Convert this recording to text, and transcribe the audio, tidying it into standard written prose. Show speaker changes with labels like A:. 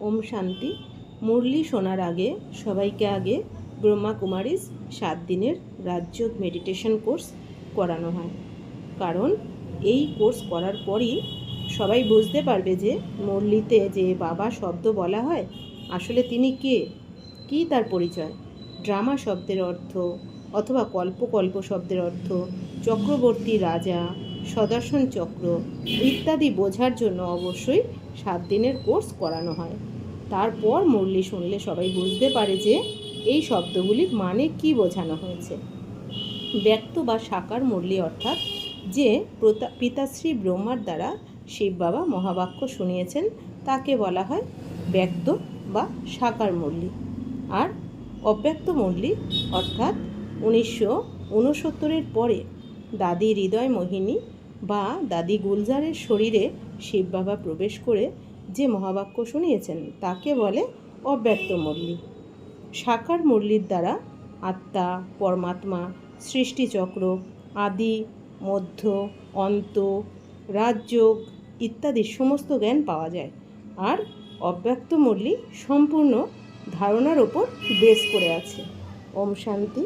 A: ওম শান্তি। মুরলি শোনার আগে সবাইকে আগে ব্রহ্মা কুমারীজ 7 দিনের রাজযোগ মেডিটেশন কোর্স করানো হয়। কারণ এই কোর্স করার পরই সবাই বুঝতে পারবে যে মুরলিতে যে বাবা শব্দ বলা হয় আসলে তিনি কে, কী তার পরিচয়। ড্রামা শব্দের অর্থ অথবা কল্প শব্দের অর্থ, চক্রবর্তী রাজা, সদর্শন চক্র ইত্যাদি বোঝার জন্য অবশ্যই 7 দিনের কোর্স করানো হয়। তারপর মুরলি শুনলে সবাই বুঝতে পারে যে এই শব্দগুলির মানে কি বোঝানো হয়েছে। ব্যক্ত বা সাকার মুরলি অর্থাৎ যে পিতাশ্রী ব্রহ্মার দ্বারা শিব বাবা মহাবাক্য শুনিয়েছেন তাকে বলা হয় ব্যক্ত বা সাকার মুরলি। আর অব্যক্ত মুরলি অর্থাৎ 1969 পরে দাদি হৃদয় মোহিনী বা দাদি গুলজারের শরীরে শিব বাবা প্রবেশ করে যে মহাবাক্য শুনিয়েছেন তাকে বলে অব্যক্ত মুরলি। সাকার মুরলির দ্বারা আত্মা, পরমাত্মা, সৃষ্টিচক্র, আদি, মধ্য, অন্ত, রাজযোগ ইত্যাদি সমস্ত জ্ঞান পাওয়া যায়। আর অব্যক্ত মুরলি সম্পূর্ণ ধারণার ওপর বেস করে আছে। ওম শান্তি।